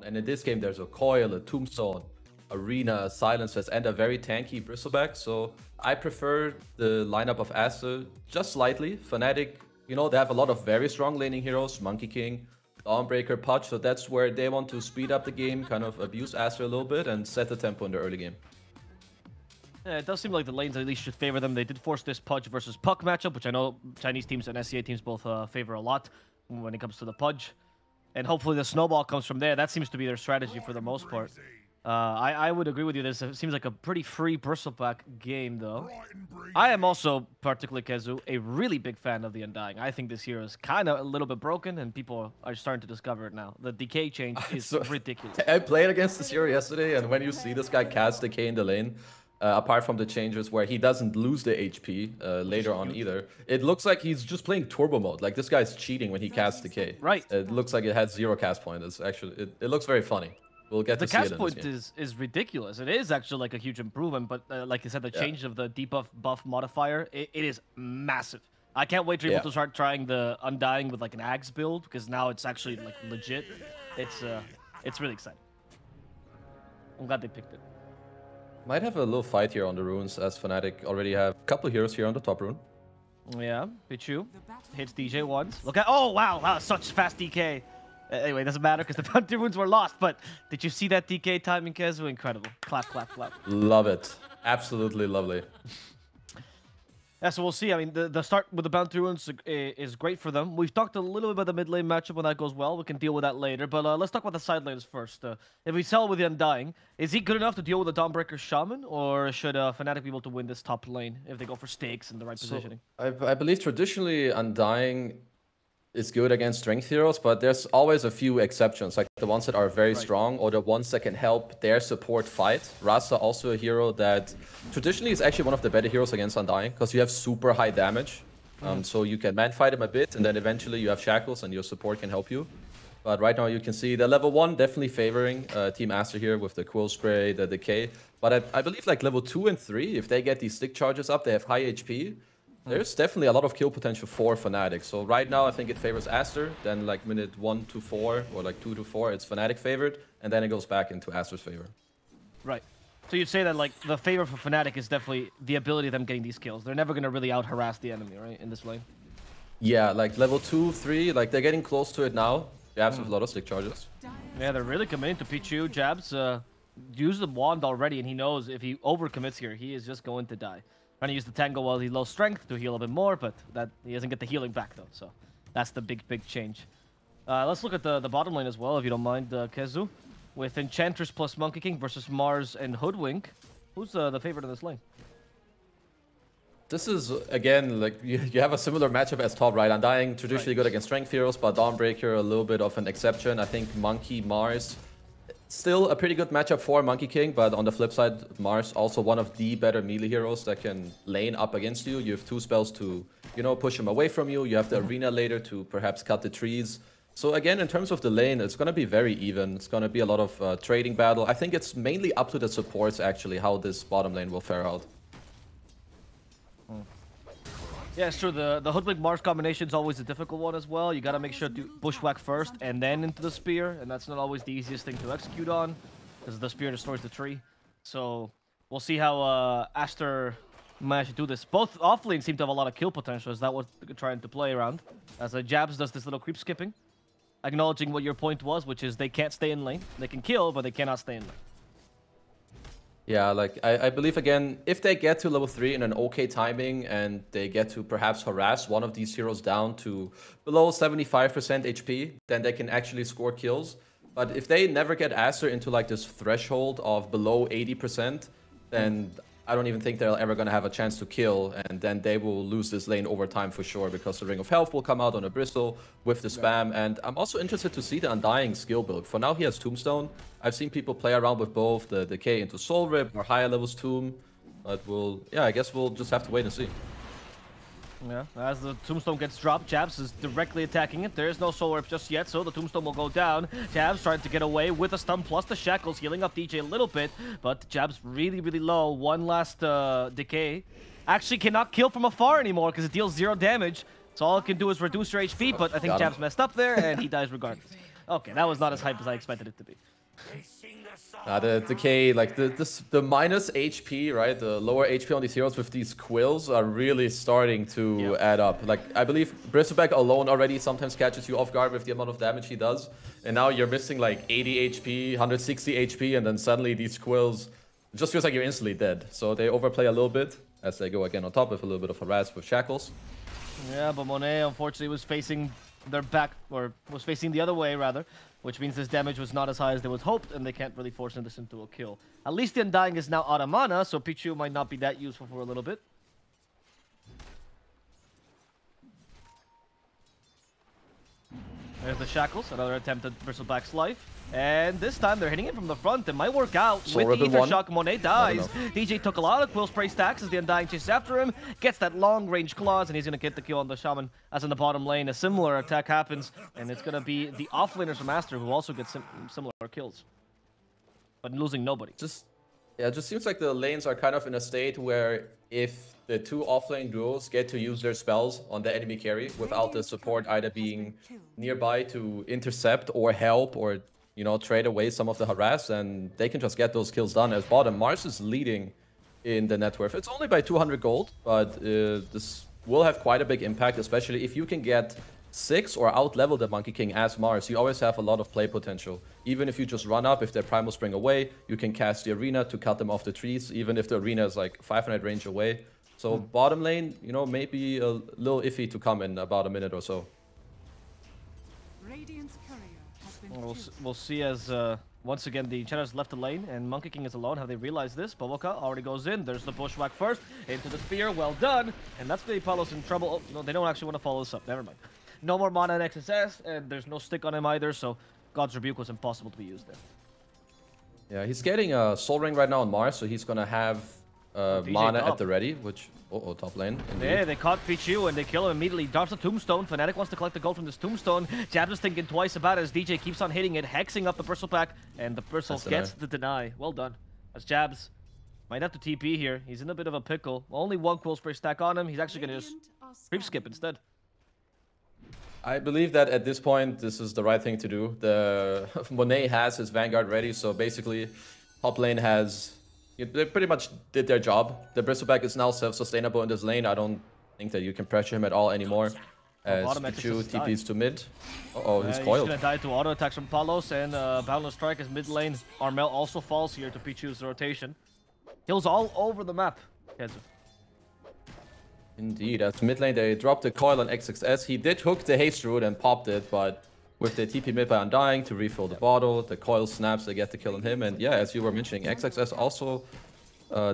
And in this game, there's a Coil, a Tombstone, Arena, a Silence Fest, and a very tanky Bristleback. So I prefer the lineup of Aster just slightly. Fnatic, you know, they have a lot of very strong laning heroes, Monkey King, Dawnbreaker, Pudge. So that's where they want to speed up the game, kind of abuse Aster a little bit, and set the tempo in the early game. Yeah, it does seem like the lanes at least should favor them. They did force this Pudge versus Puck matchup, which I know Chinese teams and SCA teams both favor a lot when it comes to the Pudge. And hopefully the snowball comes from there. That seems to be their strategy for the most part. I would agree with you. This seems like a pretty free Bristleback game, though. I am also, particularly Kezu, a really big fan of the Undying. I think this hero is kind of a little bit broken, and people are starting to discover it now. The decay change is ridiculous. I played against this hero yesterday, and when you see this guy cast decay in the lane, apart from the changes where he doesn't lose the HP later on either, it looks like he's just playing turbo mode. Like, this guy's cheating when he casts decay. Right. It looks like it has 0 cast point. It's actually, it looks very funny. We'll get to see it in this game. The cast point is ridiculous. It is actually like a huge improvement, but like you said, the change of the debuff buff modifier, it is massive. I can't wait for people to start trying the Undying with like an Axe build, because now it's actually like legit. It's really exciting. I'm glad they picked it. Might have a little fight here on the runes, as Fnatic already have a couple heroes here on the top rune. Yeah, Pichu hits DJ once. Look at, oh wow, such fast DK. Anyway, it doesn't matter because the bounty runes were lost, but did you see that DK timing, Kezu? Incredible. Clap, clap, clap. Love it. Absolutely lovely. Yeah, so we'll see. I mean, the start with the bounty runes is great for them. We've talked a little bit about the mid lane matchup. When that goes well, we can deal with that later. But let's talk about the side lanes first. If we sell with the Undying, is he good enough to deal with the Dawnbreaker Shaman? Or should Fnatic be able to win this top lane if they go for stakes and the right positioning? I believe traditionally Undying is good against strength heroes, but there's always a few exceptions, like the ones that are very strong or the ones that can help their support fight. Rasa also a hero that traditionally is actually one of the better heroes against Undying, because you have super high damage. So you can man fight him a bit, and then eventually you have shackles and your support can help you. But right now you can see the level 1 definitely favoring Team Aster here with the Quill Spray, the Decay. But I believe like level 2 and 3, if they get these stick charges up, they have high HP. There's definitely a lot of kill potential for Fnatic. So right now, I think it favors Aster. Then like minute 1 to 4 or like 2 to 4, it's Fnatic favored. And then it goes back into Aster's favor. Right. So you'd say that like the favor for Fnatic is definitely the ability of them getting these kills. They're never going to really out-harass the enemy, right, in this lane? Yeah, like level 2, 3, like they're getting close to it now. Jabs with a lot of stick charges. Yeah, they're really committing to Pichu. Jabs used the wand already, and he knows if he overcommits here, he is just going to die. Trying to use the Tango while he's low strength to heal a bit more, but that he doesn't get the healing back though. So that's the big change. Let's look at the bottom lane as well, if you don't mind, Kezu. With Enchantress plus Monkey King versus Mars and Hoodwink. Who's the favorite in this lane? This is, again, like you have a similar matchup as top, right? Undying traditionally good against strength heroes, but Dawnbreaker a little bit of an exception. I think Monkey, Mars, still a pretty good matchup for Monkey King, but on the flip side, Mars also one of the better melee heroes that can lane up against you. You have 2 spells to, you know, push him away from you. You have the Arena later to perhaps cut the trees. So again, in terms of the lane, it's going to be very even. It's going to be a lot of trading battle. I think it's mainly up to the supports, actually, how this bottom lane will fare out. Yeah, it's true. The Hoodwink Mars combination is always a difficult one as well. You got to make sure to bushwhack first and then into the spear, and that's not always the easiest thing to execute on, because the spear destroys the tree. So we'll see how Aster managed to do this. Both offlanes seem to have a lot of kill potential. Is that what they're trying to play around? As Jabs does this little creep skipping, acknowledging what your point was, which is they can't stay in lane. They can kill, but they cannot stay in lane. Yeah, like I believe, again, if they get to level 3 in an okay timing and they get to perhaps harass one of these heroes down to below 75% HP, then they can actually score kills. But if they never get Aster into like this threshold of below 80%, then I don't even think they're ever going to have a chance to kill, and then they will lose this lane over time for sure, because the Ring of Health will come out on a Bristle with the spam. And I'm also interested to see the Undying skill build. For now, he has Tombstone. I've seen people play around with both the Decay into Soul Rip or higher levels Tomb, but I guess we'll just have to wait and see. Yeah, as the Tombstone gets dropped, Jabs is directly attacking it. There is no Soul Rip just yet, so the Tombstone will go down. Jabs trying to get away with a stun plus the Shackles, healing up DJ a little bit, but Jabs really low. One last Decay. Actually cannot kill from afar anymore because it deals 0 damage. So all it can do is reduce your HP, but I think Jabs messed up there, and he dies regardless. Okay, that was not as hype as I expected it to be. The decay, like the minus HP, right? The lower HP on these heroes with these quills are really starting to add up. Like, I believe Bristleback alone already sometimes catches you off guard with the amount of damage he does. And now you're missing like 80 HP, 160 HP, and then suddenly these quills, it just feels like you're instantly dead. So they overplay a little bit as they go again on top with a little bit of harass with shackles. Yeah, but Monet unfortunately was facing their back, or was facing the other way rather, which means this damage was not as high as they was hoped, and they can't really force this into a kill. At least the Undying is now out of mana, so Pichu might not be that useful for a little bit. There's the Shackles, another attempt at Bristleback's life. And this time they're hitting it from the front. It might work out with the Ether Shock. Monet dies. DJ took a lot of Quill Spray stacks as the Undying chases after him. Gets that long range claws, and he's going to get the kill on the Shaman. As in the bottom lane, a similar attack happens. And it's going to be the offlaners from Aster who also get similar kills. But losing nobody. It just seems like the lanes are kind of in a state where if the two offlane duos get to use their spells on the enemy carry without the support either being nearby to intercept or help or, you know, trade away some of the harass, and they can just get those kills done. As bottom, Mars is leading in the net worth. It's only by 200 gold, but this will have quite a big impact, especially if you can get 6 or out-level the Monkey King as Mars. You always have a lot of play potential. Even if you just run up, if their Primal Spring away, you can cast the Arena to cut them off the trees, even if the Arena is like 500 range away. So bottom lane, you know, maybe a little iffy to come in about a minute or so. We'll see as once again the Enchanter's left the lane and Monkey King is alone. Have they realized this? Bawoka already goes in. There's the Bushwhack first into the spear. Well done. And that's the Palos in trouble. Oh, no, they don't actually want to follow this up. Never mind. No more mana in XSS, and there's no stick on him either, so God's Rebuke was impossible to be used there. Yeah, he's getting a Soul Ring right now on Mars, so he's gonna have mana at the ready, which... top lane. Indeed. Yeah, they caught Pichu and they kill him immediately. Drops a Tombstone. Fnatic wants to collect the gold from this Tombstone. Jabs is thinking twice about it as DJ keeps on hitting it, hexing up the Bristleback, and the Bristle gets the deny. Well done. As Jabs might have to TP here. He's in a bit of a pickle. Only one Quill Spray stack on him. He's actually going to just creep skip instead. I believe that at this point, this is the right thing to do. The Monet has his Vanguard ready, so basically, top lane has... They pretty much did their job. The Bristleback is now self-sustainable in this lane. I don't think that you can pressure him at all anymore. As Pichu TPs to mid. He's coiled. He's gonna die to auto attacks from Palos, and Boundless Strike is mid lane. Armel also falls here to Pichu's rotation. Kills all over the map. Kezu. Indeed, at mid lane they dropped the coil on XXS. He did hook the haste root and popped it, but with the TP mid by Undying to refill the bottle, the coil snaps, they get the kill on him. And yeah, as you were mentioning, XXS also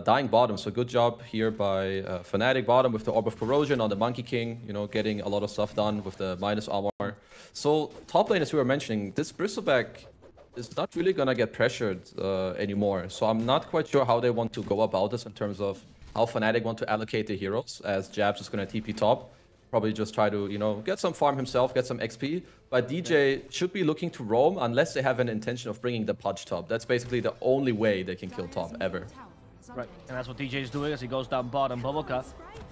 dying bottom. So good job here by Fnatic bottom with the Orb of Corrosion on the Monkey King, you know, getting a lot of stuff done with the minus armor. So top lane, as we were mentioning, this Bristleback is not really gonna get pressured anymore. So I'm not quite sure how they want to go about this in terms of how Fnatic want to allocate the heroes, as Jabs is gonna TP top. Probably just try to, you know, get some farm himself, get some XP. But DJ should be looking to roam unless they have an intention of bringing the Pudge top. That's basically the only way they can kill top ever. Right, and that's what DJ is doing as he goes down bottom. Bawoka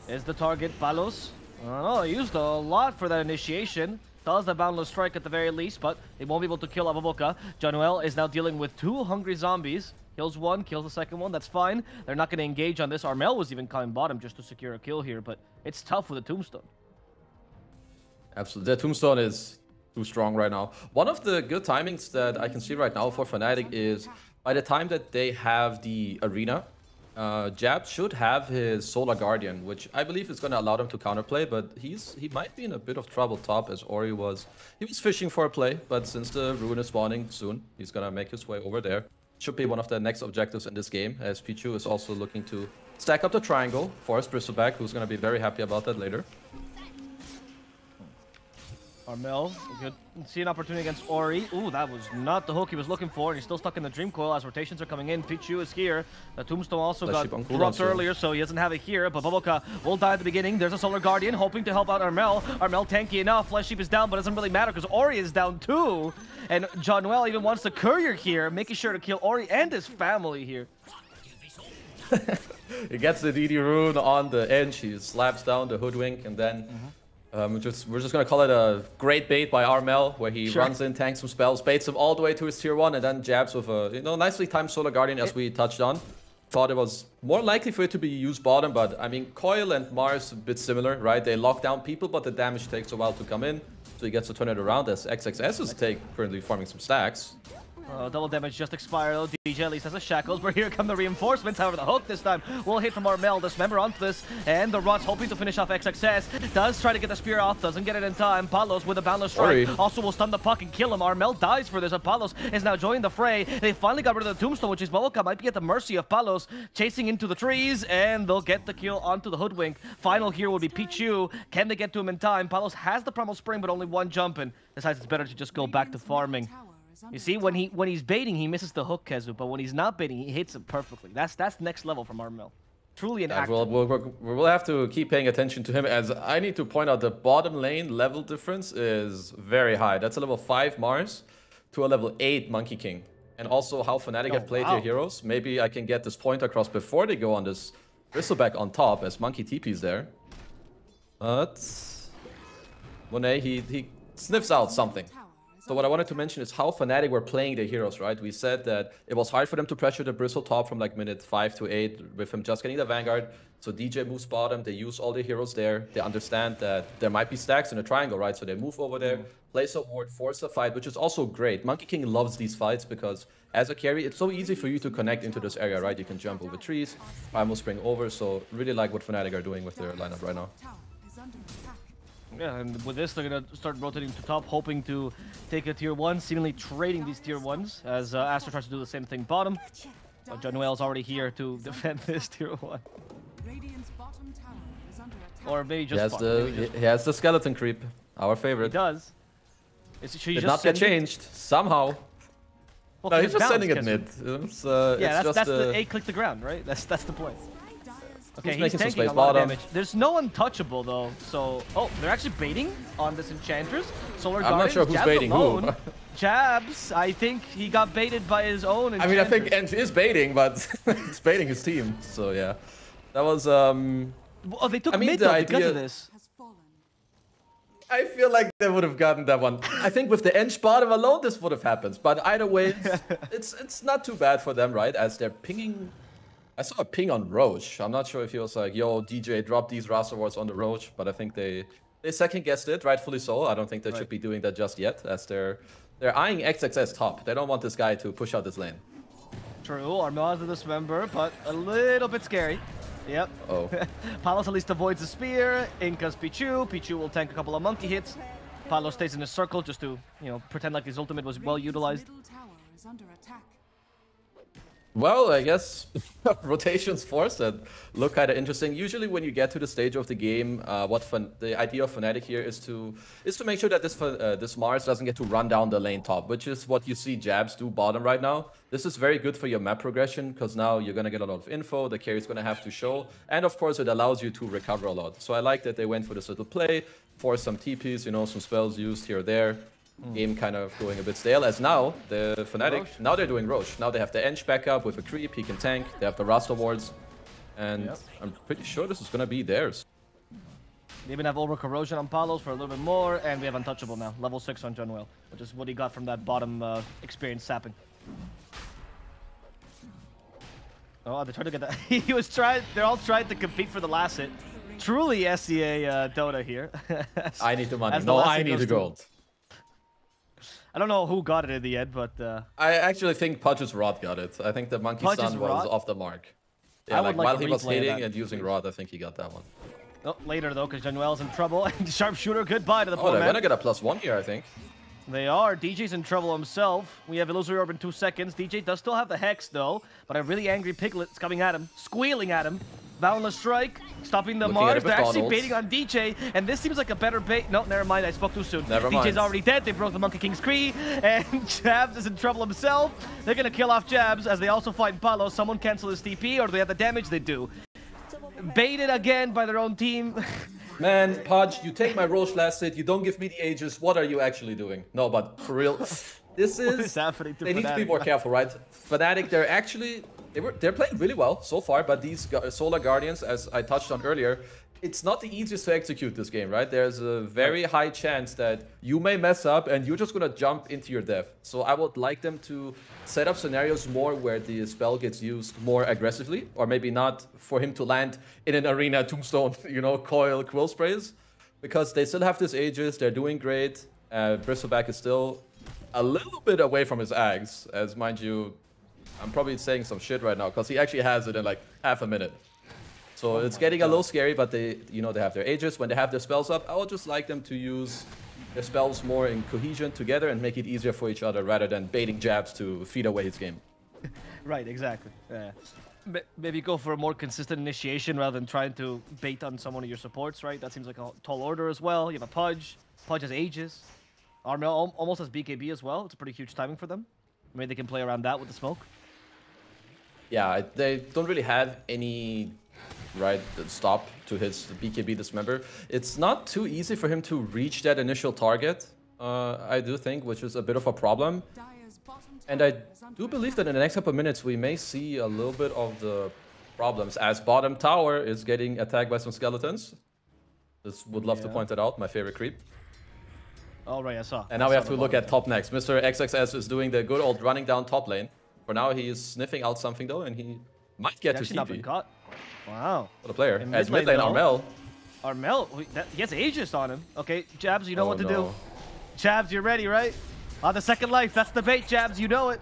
is the target. Palos, I don't know, he used a lot for that initiation. Does the Boundless Strike at the very least, but they won't be able to kill Bawoka. Januel is now dealing with 2 hungry zombies. Kills one, kills the second one, that's fine. They're not going to engage on this. Armel was even coming bottom just to secure a kill here, but it's tough with a Tombstone. Absolutely, the Tombstone is too strong right now. One of the good timings that I can see right now for Fnatic is by the time that they have the Arena, Jab should have his Solar Guardian, which I believe is going to allow them to counterplay, but he might be in a bit of trouble top as Ori was. He was fishing for a play, but since the Ruin is spawning soon, he's going to make his way over there. Should be one of the next objectives in this game, as Pichu is also looking to stack up the triangle for his Bristleback, who's going to be very happy about that later. Armel, we could see an opportunity against Ori. Ooh, that was not the hook he was looking for, and he's still stuck in the Dream Coil as rotations are coming in. Pichu is here. The Tombstone also got dropped earlier, so he doesn't have it here, but Bawoka will die at the beginning. There's a Solar Guardian hoping to help out Armel. Armel tanky enough. Flesh Sheep is down, but it doesn't really matter because Ori is down too. And Januel even wants the Courier here, making sure to kill Ori and his family here. He gets the DD rune on the edge, he slaps down the Hoodwink, and then We're just gonna call it a great bait by Armel, where he runs in, tanks some spells, baits him all the way to his tier 1, and then jabs with a nicely timed Solar Guardian, as we touched on. Thought it was more likely for it to be used bottom, but I mean, Coil and Mars a bit similar, right? They lock down people, but the damage takes a while to come in, so he gets to turn it around as XXS is currently farming some stacks. Double damage just expired though. DJ at least has a shackles, but here come the reinforcements. However, the hook this time will hit from Armel. Dismember onto this, and the Rot's hoping to finish off XXS. Does try to get the spear off, doesn't get it in time. Palos with a boundless strike also will stun the puck and kill him. Armel dies for this, and Palos is now joining the fray. They finally got rid of the tombstone, which is Bubblecap might be at the mercy of Palos, chasing into the trees, and they'll get the kill onto the Hoodwink. Final here will be Pichu. Can they get to him in time? Palos has the Primal Spring, but only one jump, and decides it's better to just go back to farming. You see, when he's baiting, he misses the hook, Kezu, but when he's not baiting, he hits it perfectly. That's next level from Armel. Truly an actor. We'll have to keep paying attention to him, as I need to point out the bottom lane level difference is very high. That's a level 5 Mars to a level 8 Monkey King. And also how Fnatic have played their heroes. Maybe I can get this point across before they go on this Bristleback on top, as Monkey TP's there. But Monet, he sniffs out something. So what I wanted to mention is how Fnatic were playing their heroes, right? We said that it was hard for them to pressure the Bristle top from like minute 5 to 8 with him just getting the Vanguard. So DJ moves bottom, they use all the heroes there. They understand that there might be stacks in a triangle, right? So they move over there, place a ward, force a fight, which is also great. Monkey King loves these fights because as a carry, it's so easy for you to connect into this area, right? You can jump over trees, Primal Spring over. So really like what Fnatic are doing with their lineup right now. Yeah, and with this, they're going to start rotating to top, hoping to take a tier 1, seemingly trading these tier 1s, as Aster tries to do the same thing bottom. But Januel's already here to defend this tier 1. Or maybe just he has the skeleton creep, our favorite. He does. Did not get changed, somehow. Well, no, he's just sending it mid. Yeah, that's the A click the ground, right? That's the point. Okay, he's taking a lot bottom. of damage. There's no untouchable though, so... Oh, they're actually baiting on this Enchantress. Solar Guardian, I'm not sure who's baiting who. Jabs, I think he got baited by his own Enchantress. I mean, I think Ench is baiting, but he's baiting his team. So yeah, that was... Oh, they took mid though because of this. I feel like they would have gotten that one. I think with the Ench bottom alone, this would have happened. But either way, it's not too bad for them, right? As they're pinging... I saw a ping on Roche. I'm not sure if he was like, yo, DJ, drop these Rasa wards on the Roche, but I think they second-guessed it, rightfully so. I don't think they should be doing that just yet, as they're eyeing XXS top. They don't want this guy to push out this lane. True, Armel has the dismember, but a little bit scary. Yep. Oh. Palos at least avoids the spear. Inca's Pichu. Pichu will tank a couple of monkey hits. Palos stays in his circle just to, pretend like his ultimate was well utilized. Well, I guess rotations forced that look kind of interesting. Usually, when you get to the stage of the game, the idea of Fnatic here is to make sure that this Mars doesn't get to run down the lane top, which is what you see Jabs do bottom right now. This is very good for your map progression because now you're gonna get a lot of info. The carry's gonna have to show, and of course, it allows you to recover a lot. So I like that they went for this little play, force some TPs, some spells used here or there. Game kind of going a bit stale, as now the Fnatic, now they're doing Roche. Now they have the Ench backup with a creep, he can tank, they have the Rasta wards, and I'm pretty sure this is gonna be theirs. They even have over corrosion on Palos for a little bit more, and we have untouchable now, level 6 on Januel, which is what he got from that bottom experience sapping. Oh, they're trying to get that. They're all trying to compete for the last hit. Truly SCA Dota here. I need the money. No, I need the gold. I don't know who got it in the end, but... I actually think Pudge's Rod got it. I think the Monkey Sun was off the mark. Yeah, like while he was hitting and using Rod, I think he got that one. Oh, later though, because Januel's in trouble. And Sharpshooter, goodbye to the poor man. They're gonna get a +1 here, I think. They are. DJ's in trouble himself. We have Illusory Orb in 2 seconds. DJ does still have the Hex though, but a really angry Piglet's coming at him, squealing at him. Boundless Strike, stopping the Mars. They're actually baiting on DJ, and this seems like a better bait. No, never mind, I spoke too soon. DJ's already dead, they broke the Monkey King's Cree, and Jabs is in trouble himself. They're gonna kill off Jabs as they also find Palos. Someone cancel his TP, or do they have the damage? They do. Baited again by their own team. Man, Pudge, you take my Roche last hit, you don't give me the Aegis, what are you actually doing? No, but for real, this is happening to They need to be more careful, right? Fnatic, they're actually... They're playing really well so far, but these Solar Guardians, as I touched on earlier, it's not the easiest to execute this game, right? There's a very high chance that you may mess up and you're just gonna jump into your death. So I would like them to set up scenarios more where the spell gets used more aggressively, or maybe not for him to land in an arena tombstone, you know, coil quill sprays, because they still have this Aegis, they're doing great. Bristleback is still a little bit away from his Ags, as mind you, I'm probably saying some shit right now, because he actually has it in like half a minute. So it's getting a little scary, but they, you know, they have their Aegis. When they have their spells up, I would just like them to use their spells more in cohesion together and make it easier for each other rather than baiting jabs to feed away his game. Right, exactly. Maybe go for a more consistent initiation rather than trying to bait on someone of your supports, right? That seems like a tall order as well. You have a Pudge. Pudge has Aegis. Armel almost has BKB as well. It's a pretty huge timing for them. Maybe they can play around that with the smoke. Yeah, they don't really have any stop to his BKB Dismember. It's not too easy for him to reach that initial target, I do think, which is a bit of a problem. And I do believe that in the next couple of minutes we may see a little bit of the problems as bottom tower is getting attacked by some skeletons. Just would love to point it out, my favorite creep. All right, I saw. And now we have to look at top next. Mr. XXS is doing the good old running down top lane. For now, he is sniffing out something though, and he might get to not been TP. caught. Wow. What a player. As mid lane, Armel. Armel, he has Aegis on him. Okay, Jabs, you know what to do. Jabs, you're ready, right? On the second life, that's the bait, Jabs, you know it.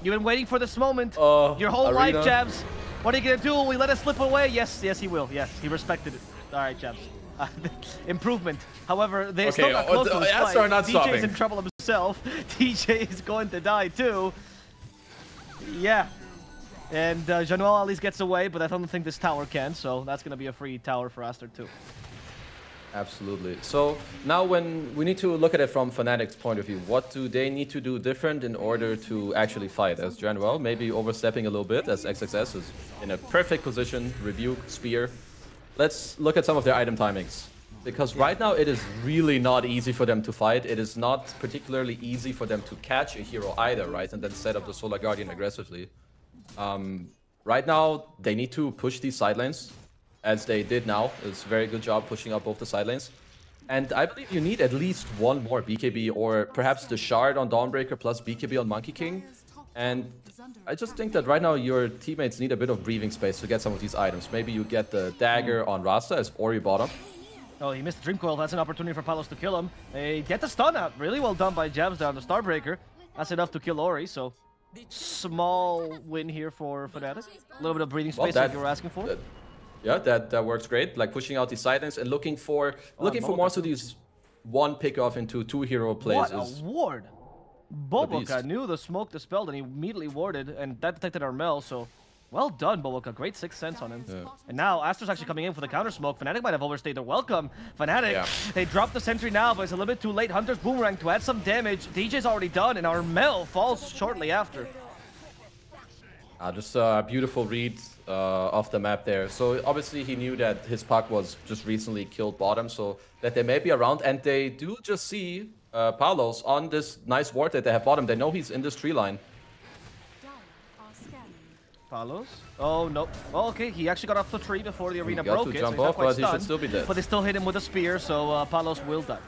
You've been waiting for this moment. Your whole life, Jabs. What are you gonna do? Will we let it slip away? Yes, he will. Yes, he respected it. All right, Jabs. Improvement. However, they still got close to the fight. Aster not stopping. DJ's in trouble himself. DJ is going to die too. Yeah. And Januel at least gets away, but I don't think this tower can, so that's going to be a free tower for Aster too. Absolutely. So now when we need to look at it from Fnatic's point of view, what do they need to do different in order to actually fight? As Januel, maybe overstepping a little bit, as XXS is in a perfect position, rebuke, spear. Let's look at some of their item timings. Because right now it is really not easy for them to fight. It is not particularly easy for them to catch a hero either, right? And then set up the Solar Guardian aggressively. Right now, they need to push these side lanes, as they did now. It's a very good job pushing up both the side lanes. And I believe you need at least one more BKB, or perhaps the Shard on Dawnbreaker plus BKB on Monkey King. And I just think that right now your teammates need a bit of breathing space to get some of these items. Maybe you get the Dagger on Rasta as Ori bottom. Oh, he missed the Dream Coil. That's an opportunity for Palos to kill him. They get the stun out. Really well done by Jabs there on the Starbreaker. That's enough to kill Ori, so small win here for Fnatic. A little bit of breathing space like you were asking for. Yeah, that works great. Like pushing out these side lanes and looking for more so these one pick off into two hero plays. What a ward! Boboka knew the smoke dispelled and he immediately warded, and that detected Armel, so well done, Boboka. Great 6th sense on him. Yeah. And now Aster's actually coming in for the counter smoke. Fnatic might have overstayed their welcome. Fnatic, they dropped the sentry now, but it's a little bit too late. Hunter's boomerang to add some damage. DJ's already done, and Armel falls shortly after. Just a beautiful read off the map there. So obviously he knew that his puck was just recently killed bottom, so that they may be around, and they do just see Palos on this nice ward that they have bottom. They know he's in this tree line. Palos? Oh, no. Oh, okay, he actually got off the tree before the arena broke it. Jump off, but he should still be dead. But they still hit him with a spear, so Palos will die.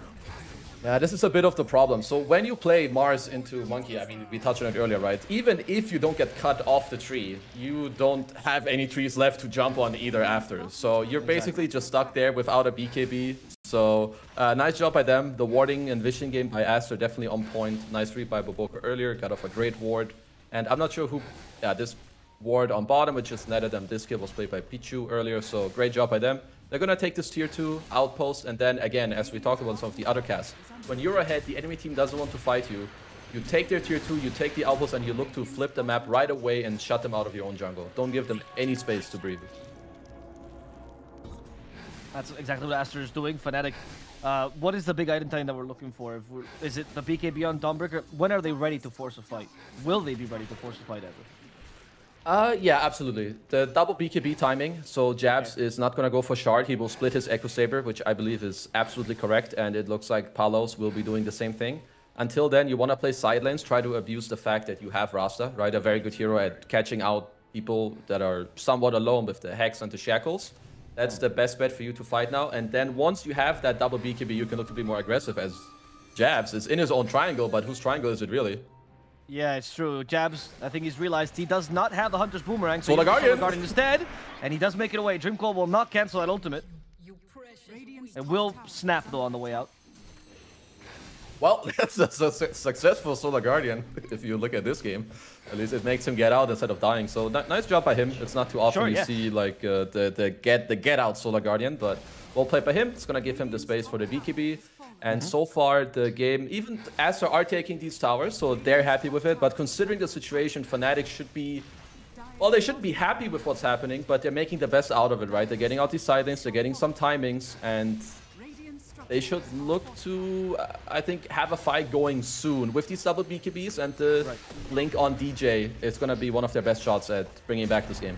Yeah, this is a bit of the problem. So when you play Mars into Monkey, I mean, we touched on it earlier, right? Even if you don't get cut off the tree, you don't have any trees left to jump on either after. So you're basically just stuck there without a BKB. So nice job by them. The warding and vision game by Aster definitely on point. Nice read by Boboka earlier. Got off a great ward. And I'm not sure who... Yeah, this ward on bottom, which just netted them. This kill was played by Pichu earlier. So great job by them. They're going to take this tier 2 outpost, and then again, as we talked about some of the other casts, when you're ahead, the enemy team doesn't want to fight you. You take their tier 2, you take the outpost, and you look to flip the map right away and shut them out of your own jungle. Don't give them any space to breathe. That's exactly what Aster is doing. Fnatic, what is the big item time that we're looking for? Is it the BKB on Dawnbreaker? When are they ready to force a fight? Will they be ready to force a fight ever? Yeah, absolutely. The double BKB timing, so Jabs is not going to go for Shard. He will split his Echo Saber, which I believe is absolutely correct, and it looks like Palos will be doing the same thing. Until then, you want to play side lanes, try to abuse the fact that you have Rasta, right? A very good hero at catching out people that are somewhat alone with the Hex and the Shackles. That's the best bet for you to fight now. And then once you have that double BKB, you can look to be more aggressive as Jabs is in his own triangle, but whose triangle is it really? Yeah, it's true. Jabs, I think he's realized he does not have the Hunter's Boomerang, so Solar Guardian. Solar Guardian instead, and he does make it away. Dream Coil will not cancel that ultimate. It will snap, though, on the way out. Well, that's a successful Solar Guardian, if you look at this game. At least it makes him get out instead of dying. So nice job by him. It's not too often you see like the get out Solar Guardian, but well played by him. It's gonna give him the space for the BKB. And so far the game, even Aster are taking these towers, so they're happy with it. But considering the situation, Fnatic should be, well, they shouldn't be happy with what's happening, but they're making the best out of it, right? They're getting out these side lanes, they're getting some timings, and they should look to, I think, have a fight going soon. With these double BKBs and the link on DJ, it's going to be one of their best shots at bringing back this game.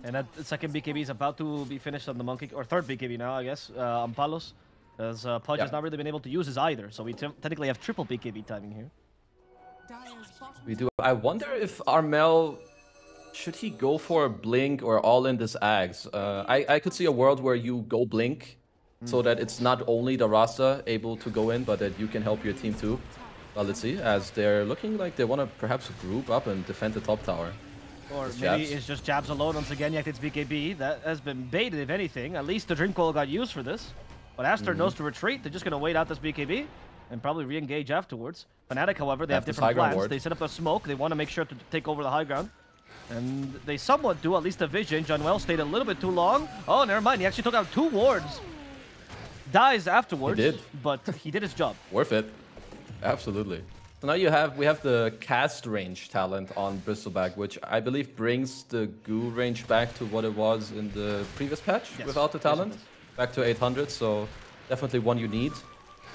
And that second BKB is about to be finished on the Monkey, or third BKB now, I guess, on Palos. As Pudge has not really been able to use his either, so we technically have triple BKB timing here. We do. I wonder if Armel, should he go for a Blink or all in this Ags? I could see a world where you go Blink, so that it's not only the Rasta able to go in, but that you can help your team too. Well, let's see, as they're looking like they want to perhaps group up and defend the top tower. Or maybe it's just Jabs alone once again, yet it's BKB. That has been baited, if anything. At least the Dream Coil got used for this. But Aster knows to retreat. They're just going to wait out this BKB and probably re-engage afterwards. Fnatic, however, they have different plans. They set up a smoke. They want to make sure to take over the high ground. And they somewhat do, at least a vision. Junwell stayed a little bit too long. Oh, never mind. He actually took out 2 wards. Dies afterwards. He did. But he did his job. Worth it. Absolutely. So now we have the cast range talent on Bristleback, which I believe brings the goo range back to what it was in the previous patch without the talent. Back to 800, so definitely one you need.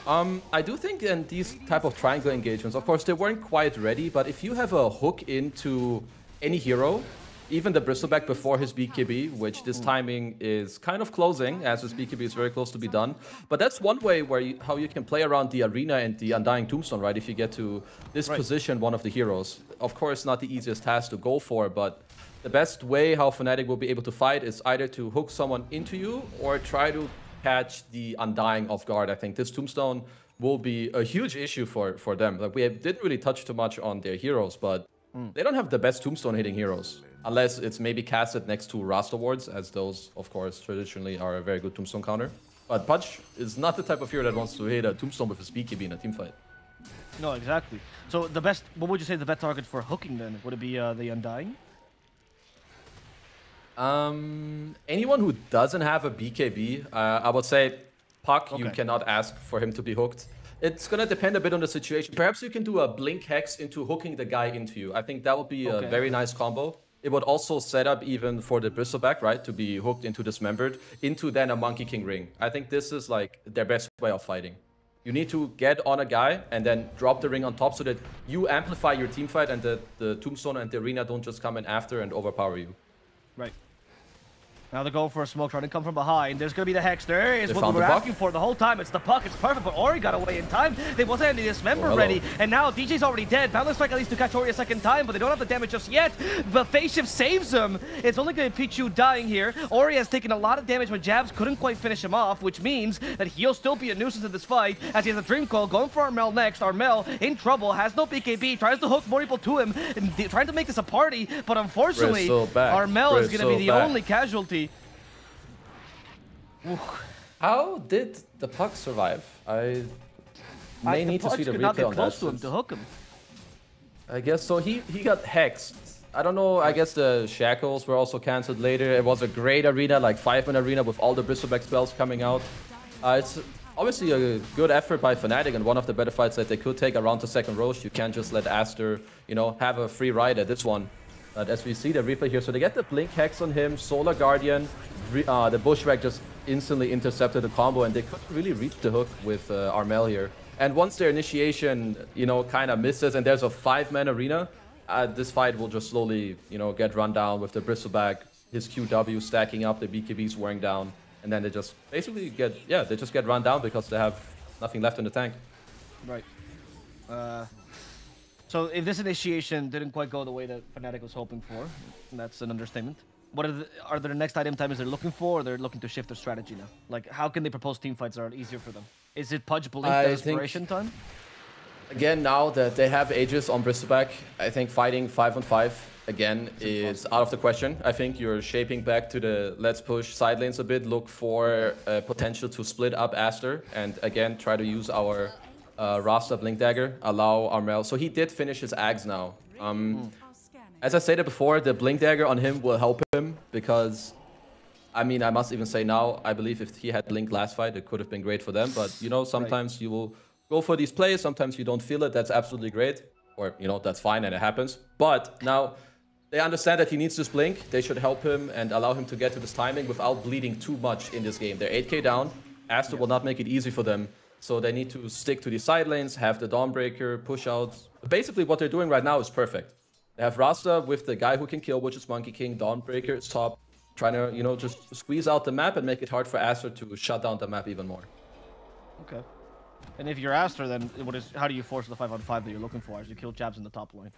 I do think in these type of triangle engagements, of course, they weren't quite ready, but if you have a hook into any hero, even the Bristleback before his BKB, which this timing is kind of closing, as his BKB is very close to be done. But that's one way where how you can play around the arena and the Undying Tombstone, right? If you get to this position, one of the heroes. Of course, not the easiest task to go for, but the best way how Fnatic will be able to fight is either to hook someone into you or try to catch the Undying off guard. I think this Tombstone will be a huge issue for them. Like, we didn't really touch too much on their heroes, but they don't have the best Tombstone hitting heroes. Unless it's maybe casted next to Rasta wards, as those, of course, traditionally are a very good Tombstone counter. But Pudge is not the type of hero that wants to hit a Tombstone with his BKB in a teamfight. No, exactly. So the best, what would you say is the best target for hooking then? Would it be the Undying? Anyone who doesn't have a BKB, I would say Puck, you cannot ask for him to be hooked. It's going to depend a bit on the situation. Perhaps you can do a Blink Hex into hooking the guy into you. I think that would be a very nice combo. It would also set up even for the Bristleback, right, to be hooked into Dismembered, into then a Monkey King ring. I think this is like their best way of fighting. You need to get on a guy and then drop the ring on top so that you amplify your team fight and the Tombstone and the Arena don't just come in after and overpower you. Right. Now they're going for a smoke, trying to come from behind. There's going to be the Hex. There is what we were asking for the whole time. It's the Puck. It's perfect, but Ori got away in time. They wasn't any Dismember ready. And now DJ's already dead. Balance Strike at least to catch Ori a second time, but they don't have the damage just yet. But Phase Shift saves him. It's only going to be Pichu dying here. Ori has taken a lot of damage, but Jabs couldn't quite finish him off, which means that he'll still be a nuisance in this fight, as he has a Dream Coil going for Armel next. Armel in trouble, has no BKB, tries to hook more people to him, and trying to make this a party, but unfortunately, Armel is going to be the only casualty. How did the Puck survive? I may need to see the replay on that. To him to hook him. I guess so. He got hexed. I don't know. I guess the shackles were also cancelled later. It was a great arena, like 5-man arena with all the Bristleback spells coming out. It's obviously a good effort by Fnatic and one of the better fights that they could take around the second Roche. You can't just let Aster, you know, have a free ride at this one. But as we see the replay here, so they get the Blink Hex on him, Solar Guardian, the Bushwhack just instantly intercepted the combo, and they couldn't really reach the hook with Armel here. And once their initiation, you know, kind of misses, and there's a 5-man arena, this fight will just slowly, you know, get run down with the Bristleback, his QW stacking up, the BKBs wearing down, and then they just basically get, they just get run down because they have nothing left in the tank. Right. So if this initiation didn't quite go the way that Fnatic was hoping for, that's an understatement. are their next item timers they're looking for, or they're looking to shift their strategy now? Like, how can they propose team fights that are easier for them? Is it Pudge Blink desperation time? Again, now that they have Aegis on Bristleback, I think fighting 5-on-5 again is out of the question. I think you're shaping back to the let's push side lanes a bit, look for potential to split up Aster, and again try to use our Rasta Blink Dagger, allow Armel. So he did finish his Ags now. As I stated before, the Blink Dagger on him will help him because, I mean, I must even say now, I believe if he had Blink last fight, it could have been great for them. But, you know, sometimes you will go for these plays, sometimes you don't feel it. That's absolutely great. Or, you know, that's fine and it happens. But now they understand that he needs this Blink. They should help him and allow him to get to this timing without bleeding too much in this game. They're 8k down. Aster will not make it easy for them. So they need to stick to the side lanes, have the Dawnbreaker, push out. Basically, what they're doing right now is perfect. They have Rasta with the guy who can kill, which is Monkey King. Dawnbreaker is top. Trying to, you know, just squeeze out the map and make it hard for Aster to shut down the map even more. Okay. And if you're Aster, then how do you force the 5-on-5 that you're looking for as you kill Jabs in the top lane?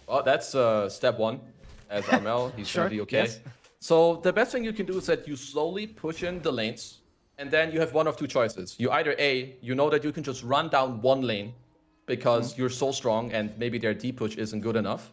Well, that's step one. As Armel, he's sure, gonna be okay. Yes. So the best thing you can do is that you slowly push in the lanes, and then you have one of two choices. You either A, you know that you can just run down one lane because you're so strong and maybe their D push isn't good enough.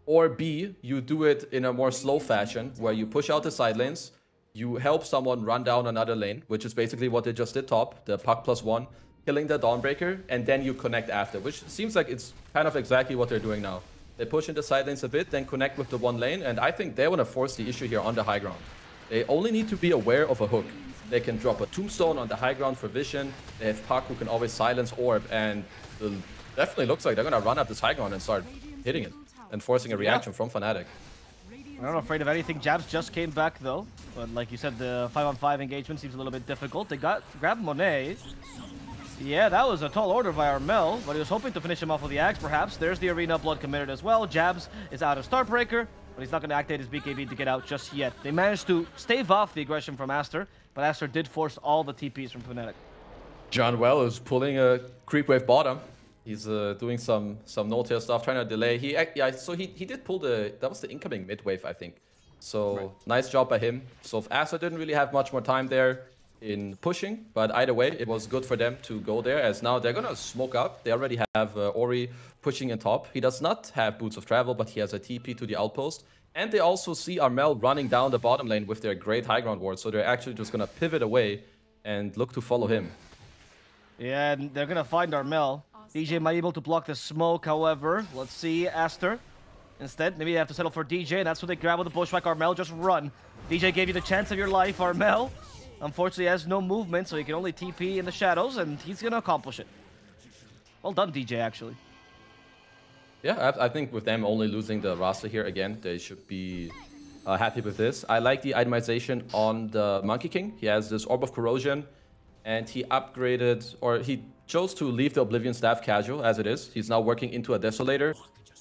Or B, you do it in a more slow fashion where you push out the side lanes, you help someone run down another lane, which is basically what they just did top, the Puck +1, killing the Dawnbreaker, and then you connect after, which seems like it's kind of exactly what they're doing now. They push into side lanes a bit, then connect with the one lane, and I think they want to force the issue here on the high ground. They only need to be aware of a hook. They can drop a tombstone on the high ground for vision. They have Puck who can always silence Orb, and it definitely looks like they're going to run up this high ground and start hitting it and forcing a reaction from Fnatic. I'm not afraid of anything. Jabs just came back though, but like you said, the 5-on-5 engagement seems a little bit difficult. They grabbed Monet. Yeah, that was a tall order by Armel, but he was hoping to finish him off with the Axe perhaps. There's the Arena Blood committed as well. Jabs is out of Starbreaker, but he's not going to activate his BKB to get out just yet. They managed to stave off the aggression from Aster, but Aster did force all the TPs from Fnatic. John Well is pulling a creep wave bottom. He's doing some no-tail stuff, trying to delay. So he did pull that was the incoming mid wave, I think. So nice job by him. So Aster didn't really have much more time there in pushing, but either way, it was good for them to go there, as now they're gonna smoke up. They already have Ori pushing in top. He does not have Boots of Travel, but he has a TP to the outpost. And they also see Armel running down the bottom lane with their great high ground ward, so they're actually just gonna pivot away and look to follow him. Yeah, and they're gonna find Armel. DJ might be able to block the smoke, however. Let's see, Aster. Instead, maybe they have to settle for DJ, and that's what they grab with the bushwhack. Armel, just run. DJ gave you the chance of your life. Armel, unfortunately, has no movement, so he can only TP in the shadows, and he's gonna accomplish it. Well done, DJ, actually. Yeah, I think with them only losing the roster here again, they should be happy with this. I like the itemization on the Monkey King. He has this Orb of Corrosion, and he upgraded, or he chose to leave the Oblivion Staff casual as it is. He's now working into a Desolator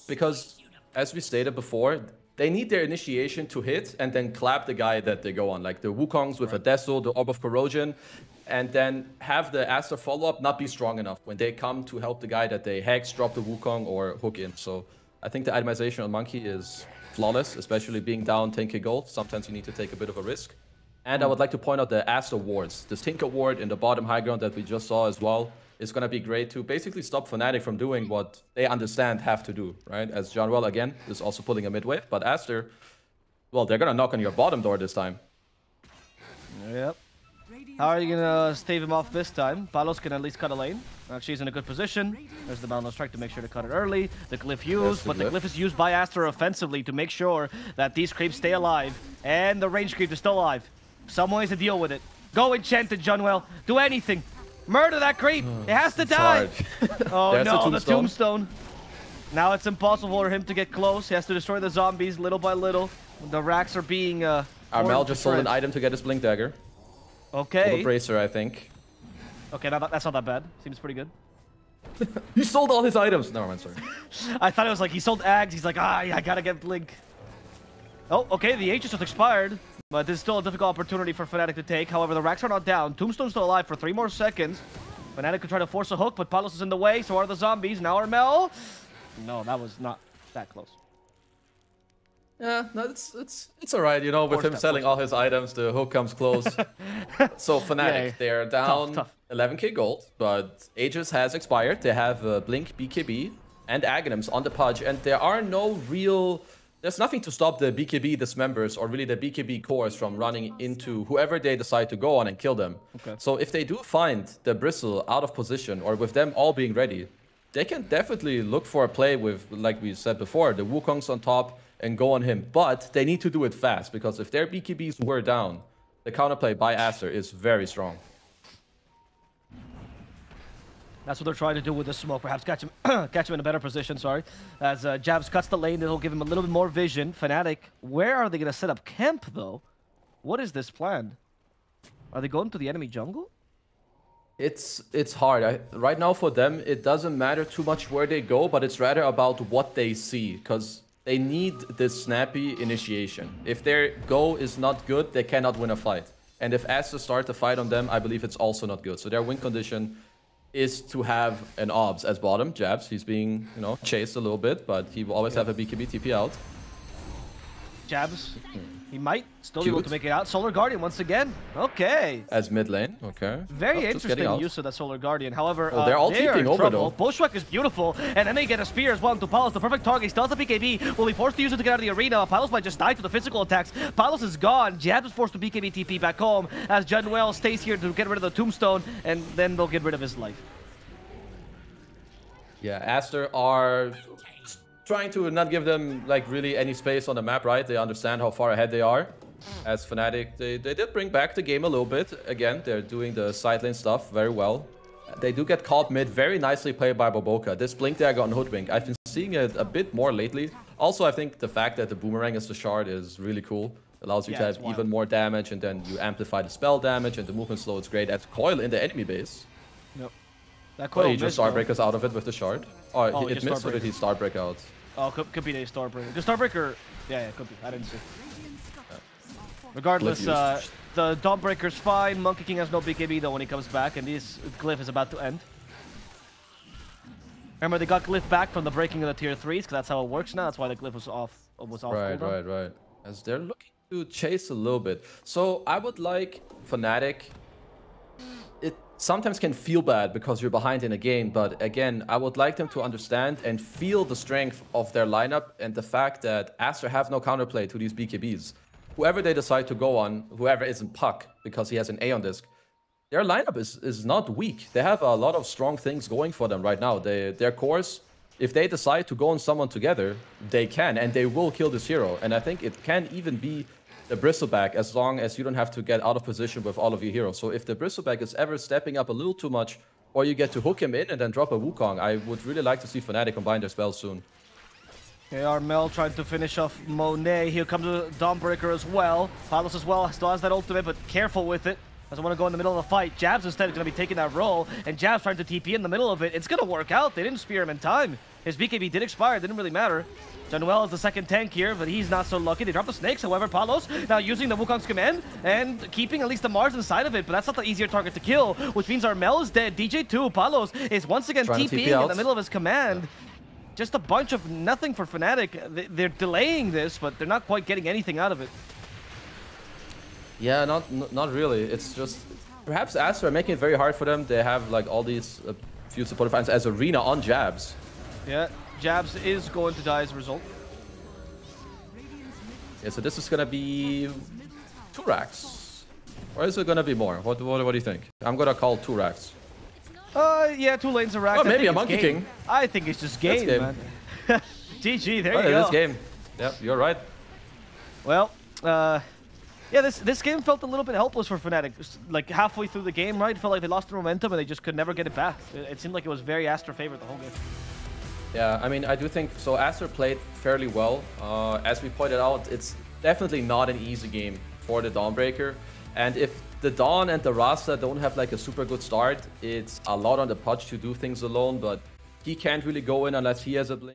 because, as we stated before, they need their initiation to hit and then clap the guy that they go on, like the Wukongs with a Deso, the Orb of Corrosion, and then have the Aster follow-up not be strong enough when they come to help the guy that they hex, drop the Wukong, or hook in. So I think the itemization on Monkey is flawless, especially being down 10k gold. Sometimes you need to take a bit of a risk. And I would like to point out the Aster wards. This Tinker ward in the bottom high ground that we just saw as well is going to be great to basically stop Fnatic from doing what they understand have to do, right? As John Well, again, is also pulling a mid wave, but Aster, well, they're going to knock on your bottom door this time. Yep. How are you going to stave him off this time? Palos can at least cut a lane. Actually, he's in a good position. There's the Boundless Strike to make sure to cut it early. The Glyph used, but the Glyph is used by Aster offensively to make sure that these creeps stay alive. And the range creep is still alive. Someone has to deal with it. Go Enchanted, Junwell. Do anything. Murder that creep. It has to die. Oh no, the tombstone. Now it's impossible for him to get close. He has to destroy the zombies little by little. The racks are being Armel just sold an item to get his Blink Dagger. Okay. Full Bracer, I think. Okay, that's not that bad. Seems pretty good. He sold all his items. No, I'm sorry. I thought it was like he sold Ags. He's like, I gotta get Blink. Oh, okay, the Aegis just expired. But this is still a difficult opportunity for Fnatic to take. However, the racks are not down. Tombstone's still alive for 3 more seconds. Fnatic could try to force a hook, but Palos is in the way. So are the zombies. Now Armel. No, that was not that close. Yeah, no, it's alright, you know, with him selling all his items, the hook comes close. So Fnatic, they're down tough. 11k gold, but Aegis has expired. They have Blink, BKB, and Aghanims on the Pudge, and there are no real... There's nothing to stop the BKB dismembers or really the BKB cores from running into whoever they decide to go on and kill them. Okay. So if they do find the Bristle out of position, or with them all being ready, they can definitely look for a play with, like we said before, the Wukong's on top, and go on him, but they need to do it fast, because if their BKBs were down, the counterplay by Aster is very strong. That's what they're trying to do with the smoke, perhaps catch him in a better position, sorry. As Jabs cuts the lane, it'll give him a little bit more vision. Fnatic, where are they going to set up camp, though? What is this plan? Are they going to the enemy jungle? It's hard. Right now for them, it doesn't matter too much where they go, but it's rather about what they see, because they need this snappy initiation. If their go is not good, they cannot win a fight. And if Aster start the fight on them, I believe it's also not good. So their win condition is to have an obs as bottom. Jabs, he's being, you know, chased a little bit, but he will always have a BKB TP out. Jabs, he might still be able to make it out. Solar Guardian once again. Okay. As mid lane. Okay. Very interesting use of that Solar Guardian. However, they're all TPing over though. Bushwhack is beautiful, and then they get a spear as well into Palos. The perfect target. Still has the BKB. Will be forced to use it to get out of the arena. Palos might just die to the physical attacks. Palos is gone. Jabs is forced to BKB TP back home as Junwell stays here to get rid of the tombstone, and then they'll get rid of his life. Yeah, Aster are trying to not give them like really any space on the map, right? They understand how far ahead they are. As Fnatic, they did bring back the game a little bit. Again, they're doing the side lane stuff very well. They do get caught mid, very nicely played by Boboka. This blink dagger on Hoodwink, I've been seeing it a bit more lately. Also, I think the fact that the boomerang is the shard is really cool. Allows you to have even more damage, and then you amplify the spell damage, and the movement slow is great. As Coil in the enemy base. Yep. That Coil he just Starbreakers out of it with the shard. Oh, it missed, or did he Starbreak out? Oh, could be the Starbreaker. The Starbreaker, yeah, could be. I didn't see. Regardless, the Dawnbreaker's fine. Monkey King has no BKB though when he comes back, and this glyph is about to end. Remember, they got glyph back from the breaking of the tier 3s, because that's how it works now. That's why the glyph was off. Right. As they're looking to chase a little bit. So I would like Fnatic. It sometimes can feel bad because you're behind in a game, but again, I would like them to understand and feel the strength of their lineup and the fact that Aster have no counterplay to these BKBs. Whoever they decide to go on, whoever isn't Puck, because he has an A on disc, their lineup is not weak. They have a lot of strong things going for them right now. Their cores, if they decide to go on someone together, they can, and they will kill this hero. And I think it can even be the Bristleback, as long as you don't have to get out of position with all of your heroes. So if the Bristleback is ever stepping up a little too much, or you get to hook him in and then drop a Wukong, I would really like to see Fnatic combine their spells soon. Okay, Armel trying to finish off Monet. Here comes the Dawnbreaker as well. Palos as well still has that ultimate, but careful with it. Doesn't want to go in the middle of the fight. Jabs instead is going to be taking that role, and Jabs trying to TP in the middle of it. It's going to work out. They didn't spear him in time. His BKB did expire. It didn't really matter. Januel is the second tank here, but he's not so lucky. They drop the snakes, however, Palos now using the Wukong's command and keeping at least the Mars inside of it, but that's not the easier target to kill, which means Armel is dead. DJ2, Palos is once again TPing in the middle of his command. Yeah. Just a bunch of nothing for Fnatic. They're delaying this, but they're not quite getting anything out of it. Yeah, not really. It's just perhaps Aster are making it very hard for them. They have like all these few supportive fans as Arena on Jabs. Yeah, Jabs is going to die as a result. Yeah, so this is gonna be 2 racks, or is it gonna be more? What do you think? I'm gonna call 2 racks. Yeah, 2 lanes of racks. Oh, maybe a Monkey King. I think it's just game, man. GG, there you go. It is game. Yeah, you're right. Well, yeah, this game felt a little bit helpless for Fnatic. Like halfway through the game, right? It felt like they lost the momentum and they just could never get it back. It seemed like it was very Aster favored the whole game. Yeah, I mean, I do think so. Aster played fairly well. As we pointed out, it's definitely not an easy game for the Dawnbreaker. And if the Dawn and the Rasta don't have like a super good start, it's a lot on the Pudge to do things alone, but he can't really go in unless he has a blink.